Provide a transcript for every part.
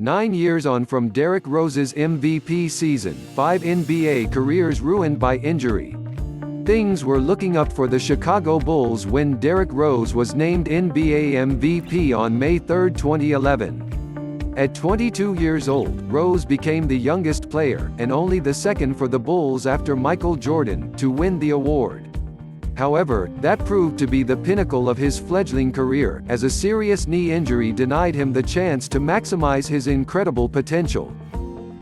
9 years on from Derrick Rose's MVP season, 5 NBA careers ruined by injury. Things were looking up for the Chicago Bulls when Derrick Rose was named NBA MVP on May 3, 2011. At 22 years old, Rose became the youngest player, and only the second for the Bulls after Michael Jordan, to win the award. However, that proved to be the pinnacle of his fledgling career, as a serious knee injury denied him the chance to maximize his incredible potential.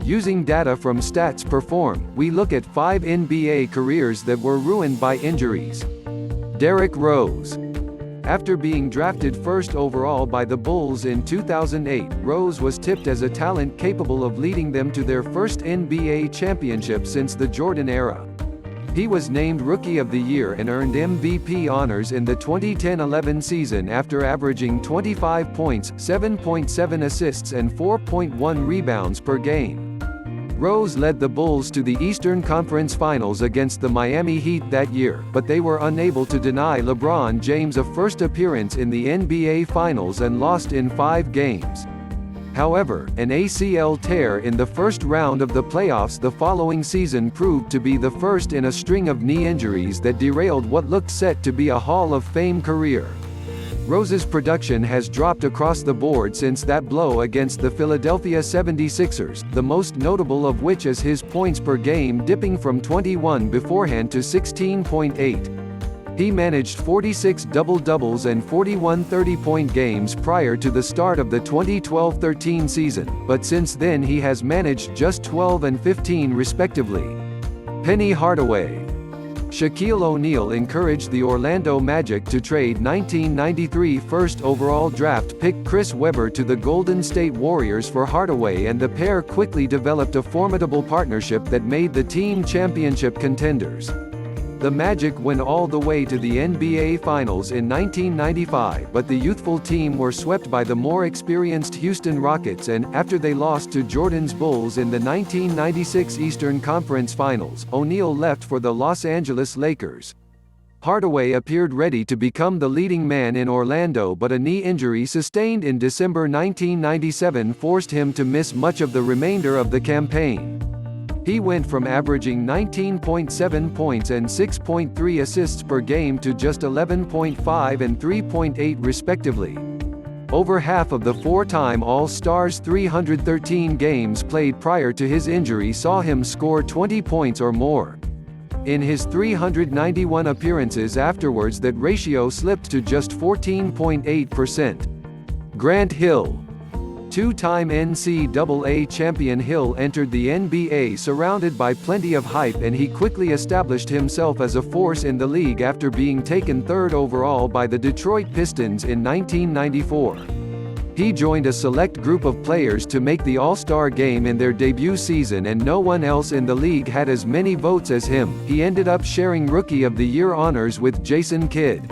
Using data from Stats Perform, we look at 5 NBA careers that were ruined by injuries. Derrick Rose. After being drafted first overall by the Bulls in 2008, Rose was tipped as a talent capable of leading them to their first NBA championship since the Jordan era. He was named Rookie of the Year and earned MVP honors in the 2010-11 season after averaging 25 points, 7.7 assists and 4.1 rebounds per game. Rose led the Bulls to the Eastern Conference Finals against the Miami Heat that year, but they were unable to deny LeBron James a first appearance in the NBA Finals and lost in 5 games. However, an ACL tear in the first round of the playoffs the following season proved to be the first in a string of knee injuries that derailed what looked set to be a Hall of Fame career. Rose's production has dropped across the board since that blow against the Philadelphia 76ers, the most notable of which is his points per game dipping from 21 beforehand to 16.8. He managed 46 double-doubles and 41 30-point games prior to the start of the 2012-13 season, but since then he has managed just 12 and 15 respectively. Penny Hardaway. Shaquille O'Neal encouraged the Orlando Magic to trade 1993 first overall draft pick Chris Webber to the Golden State Warriors for Hardaway, and the pair quickly developed a formidable partnership that made the team championship contenders. The Magic went all the way to the NBA Finals in 1995, but the youthful team were swept by the more experienced Houston Rockets, and, after they lost to Jordan's Bulls in the 1996 Eastern Conference Finals, O'Neal left for the Los Angeles Lakers. Hardaway appeared ready to become the leading man in Orlando, but a knee injury sustained in December 1997 forced him to miss much of the remainder of the campaign. He went from averaging 19.7 points and 6.3 assists per game to just 11.5 and 3.8 respectively. Over half of the four-time All-Star's 313 games played prior to his injury saw him score 20 points or more. In his 391 appearances afterwards, that ratio slipped to just 14.8%. Grant Hill. Two-time NCAA champion Hill entered the NBA surrounded by plenty of hype, and he quickly established himself as a force in the league after being taken third overall by the Detroit Pistons in 1994. He joined a select group of players to make the All-Star game in their debut season, and no one else in the league had as many votes as him. He ended up sharing Rookie of the Year honors with Jason Kidd.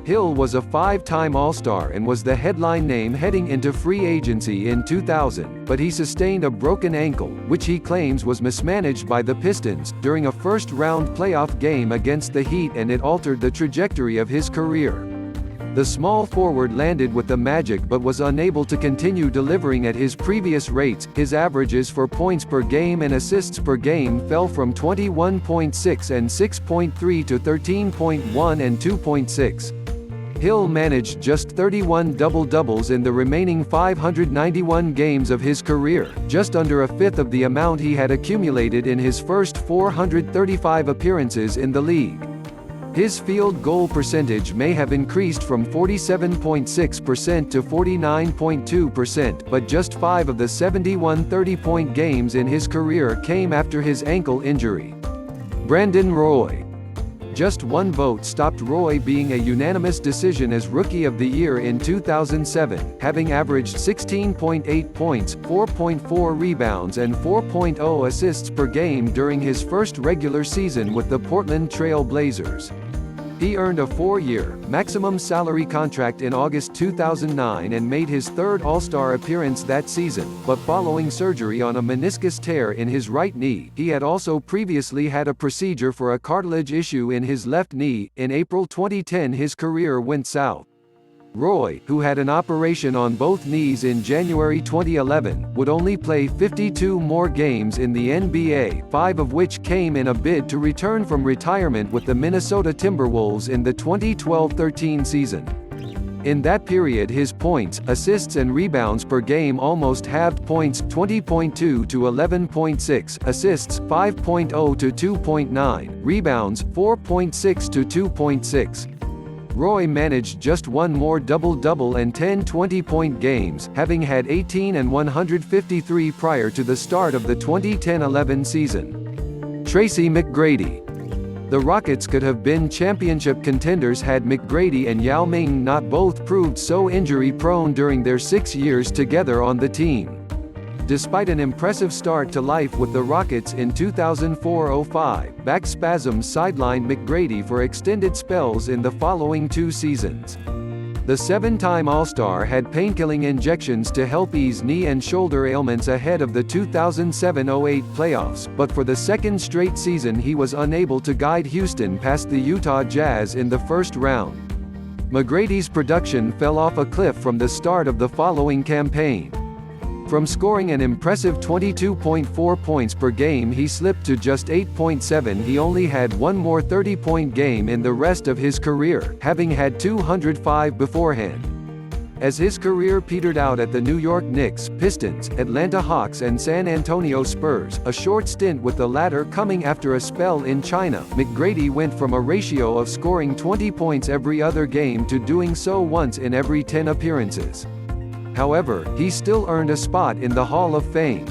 Hill was a 5-time All-Star and was the headline name heading into free agency in 2000, but he sustained a broken ankle, which he claims was mismanaged by the Pistons, during a first-round playoff game against the Heat, and it altered the trajectory of his career. The small forward landed with the Magic but was unable to continue delivering at his previous rates. His averages for points per game and assists per game fell from 21.6 and 6.3 to 13.1 and 2.6. Hill managed just 31 double-doubles in the remaining 591 games of his career, just under a fifth of the amount he had accumulated in his first 435 appearances in the league. His field goal percentage may have increased from 47.6% to 49.2%, but just 5 of the 71 30-point games in his career came after his ankle injury. Brandon Roy. Just one vote stopped Roy being a unanimous decision as Rookie of the Year in 2007, having averaged 16.8 points, 4.4 rebounds and 4.0 assists per game during his first regular season with the Portland Trail Blazers. He earned a 4-year, maximum salary contract in August 2009 and made his third All-Star appearance that season, but following surgery on a meniscus tear in his right knee, he had also previously had a procedure for a cartilage issue in his left knee. In April 2010 his career went south. Roy, who had an operation on both knees in January 2011, would only play 52 more games in the NBA, 5 of which came in a bid to return from retirement with the Minnesota Timberwolves in the 2012-13 season. In that period his points, assists and rebounds per game almost halved: points 20.2 to 11.6, assists 5.0 to 2.9, rebounds 4.6 to 2.6. Roy managed just one more double-double and 10 20-point games, having had 18 and 153 prior to the start of the 2010-11 season. Tracy McGrady. The Rockets could have been championship contenders had McGrady and Yao Ming not both proved so injury-prone during their 6 years together on the team. Despite an impressive start to life with the Rockets in 2004-05, back spasms sidelined McGrady for extended spells in the following 2 seasons. The 7-time All-Star had painkilling injections to help ease knee and shoulder ailments ahead of the 2007-08 playoffs, but for the second straight season he was unable to guide Houston past the Utah Jazz in the first round. McGrady's production fell off a cliff from the start of the following campaign. From scoring an impressive 22.4 points per game he slipped to just 8.7. He only had one more 30-point game in the rest of his career, having had 205 beforehand. As his career petered out at the New York Knicks, Pistons, Atlanta Hawks and San Antonio Spurs, a short stint with the latter coming after a spell in China, McGrady went from a ratio of scoring 20 points every other game to doing so once in every 10 appearances. However, he still earned a spot in the Hall of Fame.